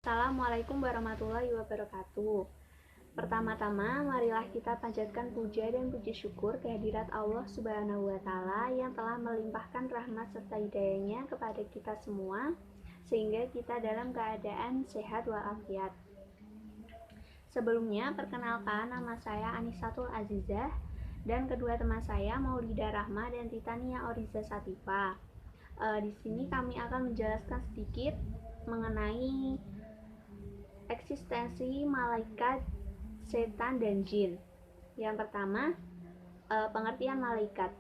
Assalamualaikum warahmatullahi wabarakatuh. Pertama-tama, marilah kita panjatkan puja dan puji syukur kehadirat Allah Subhanahu wa Ta'ala yang telah melimpahkan rahmat serta hidayahnya kepada kita semua, sehingga kita dalam keadaan sehat walafiat. Sebelumnya, perkenalkan, nama saya Anisatul Azizah dan kedua teman saya Maulida Rahma dan Titania Oriza Satifa. Di sini kami akan menjelaskan sedikit mengenai eksistensi malaikat, setan, dan jin. Yang pertama, pengertian malaikat.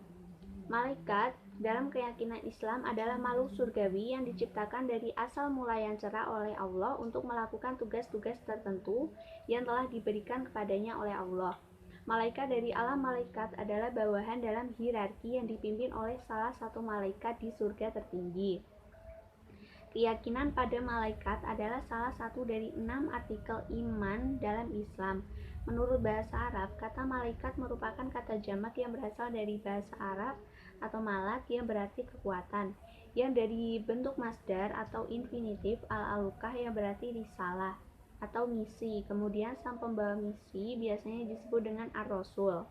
Malaikat dalam keyakinan Islam adalah makhluk surgawi yang diciptakan dari asal mula yang cerah oleh Allah untuk melakukan tugas-tugas tertentu yang telah diberikan kepadanya oleh Allah. Malaikat dari alam malaikat adalah bawahan dalam hierarki yang dipimpin oleh salah satu malaikat di surga tertinggi. Keyakinan pada malaikat adalah salah satu dari 6 artikel iman dalam Islam. Menurut bahasa Arab, kata malaikat merupakan kata jamak yang berasal dari bahasa Arab atau malak yang berarti kekuatan, yang dari bentuk masdar atau infinitif al-alukah yang berarti risalah atau misi. Kemudian sang pembawa misi biasanya disebut dengan ar-rasul.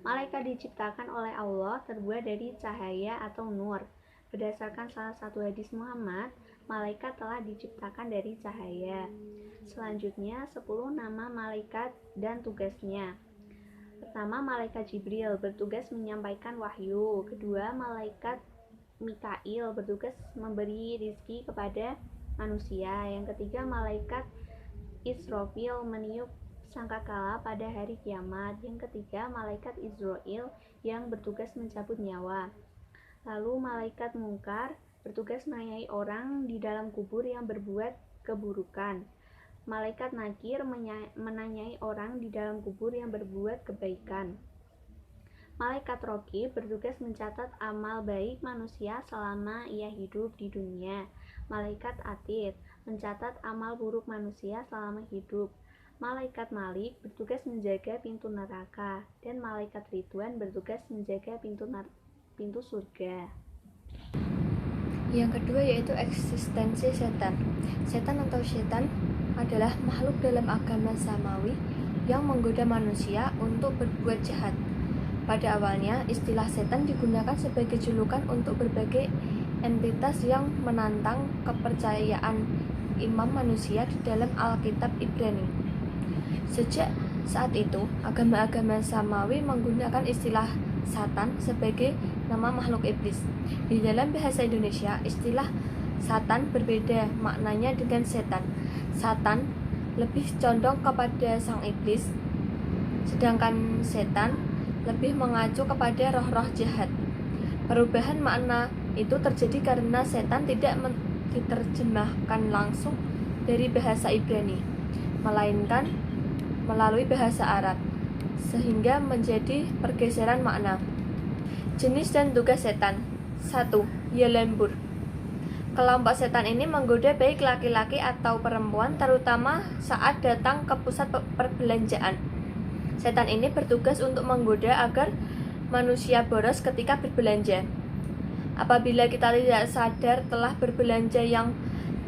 Malaikat diciptakan oleh Allah terbuat dari cahaya atau nur. Berdasarkan salah satu hadis Muhammad, malaikat telah diciptakan dari cahaya. Selanjutnya, 10 nama malaikat dan tugasnya. Pertama, malaikat Jibril bertugas menyampaikan wahyu. Kedua, malaikat Mikail bertugas memberi rizki kepada manusia. Yang ketiga, malaikat Israfil meniup sangkakala pada hari kiamat. Yang ketiga, malaikat Israil yang bertugas mencabut nyawa. Lalu malaikat Mungkar bertugas menanyai orang di dalam kubur yang berbuat keburukan. Malaikat Nakir menanyai orang di dalam kubur yang berbuat kebaikan. Malaikat Raqib bertugas mencatat amal baik manusia selama ia hidup di dunia. Malaikat Atid mencatat amal buruk manusia selama hidup. Malaikat Malik bertugas menjaga pintu neraka, dan malaikat Ridwan bertugas menjaga pintu surga. Yang kedua yaitu eksistensi setan. Setan atau syaitan adalah makhluk dalam agama samawi yang menggoda manusia untuk berbuat jahat. Pada awalnya, istilah setan digunakan sebagai julukan untuk berbagai entitas yang menantang kepercayaan imam manusia di dalam Alkitab Ibrani. Sejak saat itu, agama-agama samawi menggunakan istilah Satan sebagai nama makhluk iblis. Di dalam bahasa Indonesia, istilah Satan berbeda maknanya dengan setan. Satan lebih condong kepada sang iblis, sedangkan setan lebih mengacu kepada roh-roh jahat. Perubahan makna itu terjadi karena setan tidak diterjemahkan langsung dari bahasa Ibrani, melainkan melalui bahasa Arab, sehingga menjadi pergeseran makna. Jenis dan tugas setan. 1. Yalambur. Kelompok setan ini menggoda baik laki-laki atau perempuan, terutama saat datang ke pusat perbelanjaan. Setan ini bertugas untuk menggoda agar manusia boros ketika berbelanja. Apabila kita tidak sadar telah berbelanja yang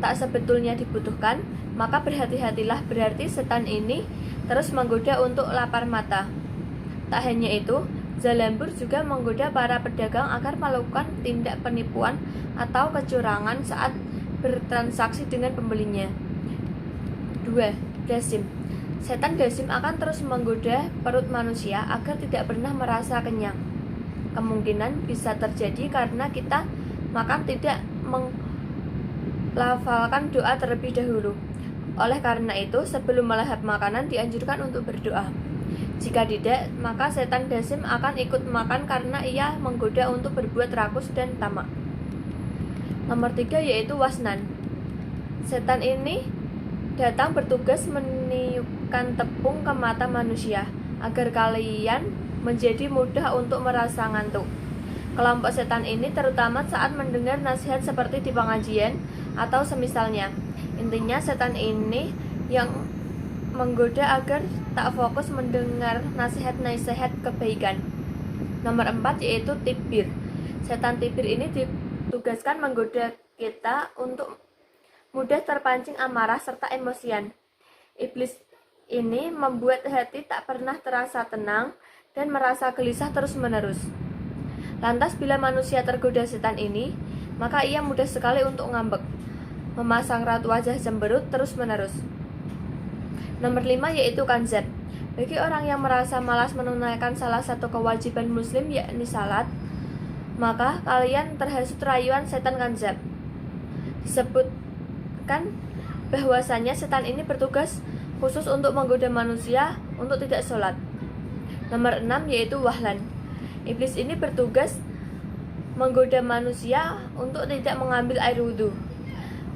tak sebetulnya dibutuhkan, maka berhati-hatilah, berarti setan ini terus menggoda untuk lapar mata. Tak hanya itu, Zalambur juga menggoda para pedagang agar melakukan tindak penipuan atau kecurangan saat bertransaksi dengan pembelinya. 2. Dasim. Setan dasim akan terus menggoda perut manusia agar tidak pernah merasa kenyang. Kemungkinan bisa terjadi karena kita makan tidak melafalkan doa terlebih dahulu. Oleh karena itu, sebelum melahap makanan dianjurkan untuk berdoa. Jika tidak, maka setan dasim akan ikut makan karena ia menggoda untuk berbuat rakus dan tamak. Nomor 3 yaitu wasnan. Setan ini datang bertugas meniupkan tepung ke mata manusia agar kalian menjadi mudah untuk merasa ngantuk. Kelompok setan ini terutama saat mendengar nasihat seperti di pengajian atau semisalnya. Intinya setan ini yang menggoda agar tak fokus mendengar nasihat-nasihat kebaikan. Nomor 4 yaitu tibir. Setan tibir ini ditugaskan menggoda kita untuk mudah terpancing amarah serta emosian. Iblis ini membuat hati tak pernah terasa tenang dan merasa gelisah terus-menerus. Lantas bila manusia tergoda setan ini, maka ia mudah sekali untuk ngambek, memasang raut wajah cemberut terus-menerus. Nomor 5 yaitu kanzab. Bagi orang yang merasa malas menunaikan salah satu kewajiban muslim yakni salat, maka kalian terhasut rayuan setan kanzab. Disebutkan bahwasanya setan ini bertugas khusus untuk menggoda manusia untuk tidak sholat. Nomor 6 yaitu wahlan. Iblis ini bertugas menggoda manusia untuk tidak mengambil air wudhu.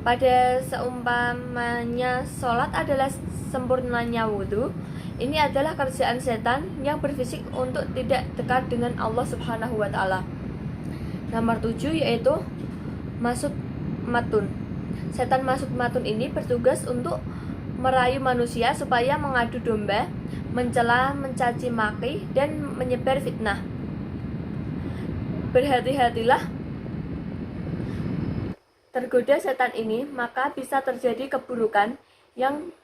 Pada seumpamanya sholat adalah sempurnanya wudhu, ini adalah kerjaan setan yang berfisik untuk tidak dekat dengan Allah Subhanahu wa Ta'ala. Nomor 7 yaitu masuk matun. Setan masuk matun ini bertugas untuk merayu manusia supaya mengadu domba, mencela, mencaci maki, dan menyebar fitnah. Berhati-hatilah tergoda setan ini, maka bisa terjadi keburukan yang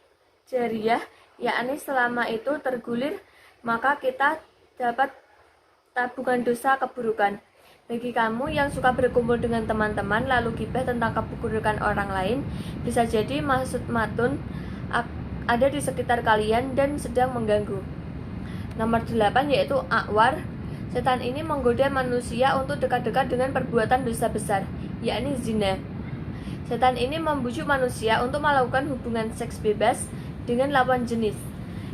jariah, yakni selama itu tergulir, maka kita dapat tabungan dosa keburukan. Bagi kamu yang suka berkumpul dengan teman-teman lalu gibah tentang keburukan orang lain, bisa jadi maksud matun ada di sekitar kalian dan sedang mengganggu. Nomor 8 yaitu akwar. Setan ini menggoda manusia untuk dekat-dekat dengan perbuatan dosa besar, yakni zina. Setan ini membujuk manusia untuk melakukan hubungan seks bebas dengan lawan jenis,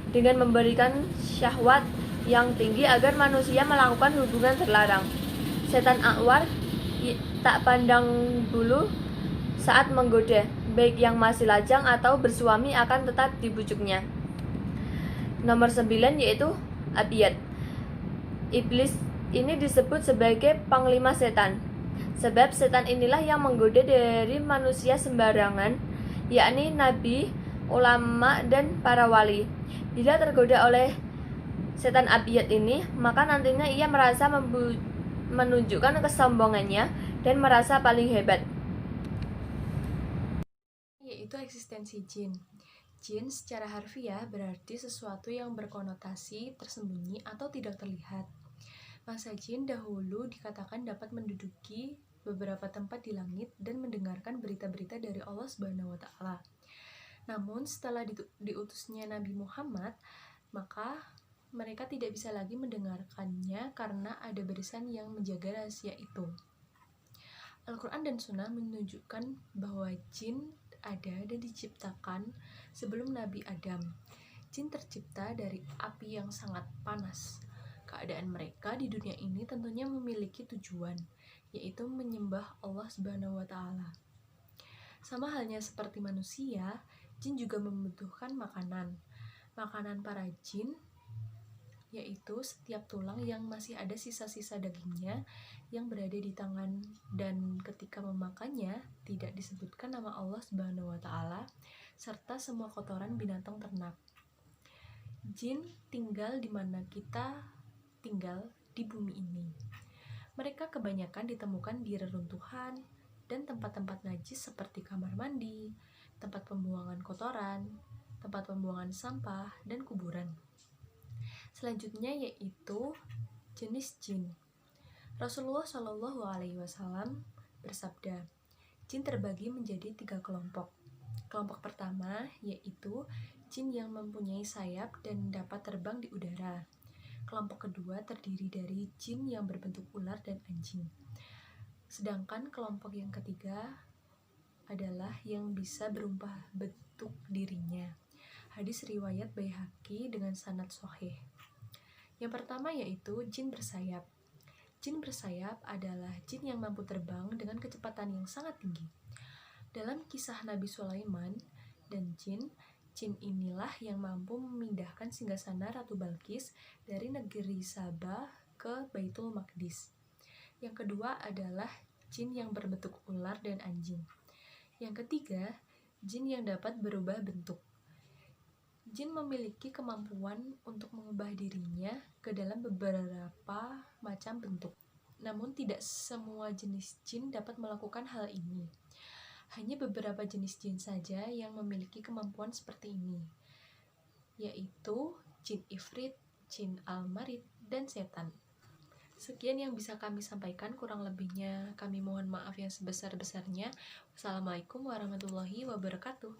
dengan memberikan syahwat yang tinggi agar manusia melakukan hubungan terlarang. Setan akwar tak pandang bulu saat menggoda, baik yang masih lajang atau bersuami akan tetap dibujuknya. Nomor 9 yaitu abiyat. Iblis ini disebut sebagai panglima setan, sebab setan inilah yang menggoda dari manusia sembarangan, yakni nabi, ulama, dan para wali. Bila tergoda oleh setan abiyat ini, maka nantinya ia merasa menunjukkan kesombongannya dan merasa paling hebat. Yaitu eksistensi jin. Jin secara harfiah berarti sesuatu yang berkonotasi tersembunyi atau tidak terlihat. Masa jin dahulu dikatakan dapat menduduki beberapa tempat di langit dan mendengarkan berita-berita dari Allah Subhanahu wa Ta'ala. Namun setelah diutusnya Nabi Muhammad, maka mereka tidak bisa lagi mendengarkannya karena ada barisan yang menjaga rahasia itu. Al-Quran dan Sunnah menunjukkan bahwa jin ada dan diciptakan sebelum Nabi Adam. Jin tercipta dari api yang sangat panas. Keadaan mereka di dunia ini tentunya memiliki tujuan, yaitu menyembah Allah Subhanahu wa Ta'ala. Sama halnya seperti manusia, jin juga membutuhkan makanan. Makanan para jin yaitu setiap tulang yang masih ada sisa-sisa dagingnya yang berada di tangan, dan ketika memakannya tidak disebutkan nama Allah Subhanahu wa Ta'ala serta semua kotoran binatang ternak. Jin tinggal di mana kita tinggal di bumi ini. Mereka kebanyakan ditemukan di reruntuhan dan tempat-tempat najis seperti kamar mandi, tempat pembuangan kotoran, tempat pembuangan sampah, dan kuburan. Selanjutnya yaitu jenis jin. Rasulullah Shallallahu Alaihi Wasallam bersabda, jin terbagi menjadi 3 kelompok. Kelompok pertama yaitu jin yang mempunyai sayap dan dapat terbang di udara. Kelompok kedua terdiri dari jin yang berbentuk ular dan anjing. Sedangkan kelompok yang ketiga adalah yang bisa berubah bentuk dirinya. Hadis riwayat Baihaqi dengan sanad sahih. Yang pertama yaitu jin bersayap. Jin bersayap adalah jin yang mampu terbang dengan kecepatan yang sangat tinggi. Dalam kisah Nabi Sulaiman dan jin inilah yang mampu memindahkan singgasana Ratu Balqis dari negeri Sabah ke Baitul Maqdis. Yang kedua adalah jin yang berbentuk ular dan anjing. Yang ketiga, jin yang dapat berubah bentuk. Jin memiliki kemampuan untuk mengubah dirinya ke dalam beberapa macam bentuk. Namun tidak semua jenis jin dapat melakukan hal ini. Hanya beberapa jenis jin saja yang memiliki kemampuan seperti ini, yaitu jin ifrit, jin al-marid, dan setan. Sekian yang bisa kami sampaikan, kurang lebihnya kami mohon maaf yang sebesar-besarnya. Wassalamualaikum warahmatullahi wabarakatuh.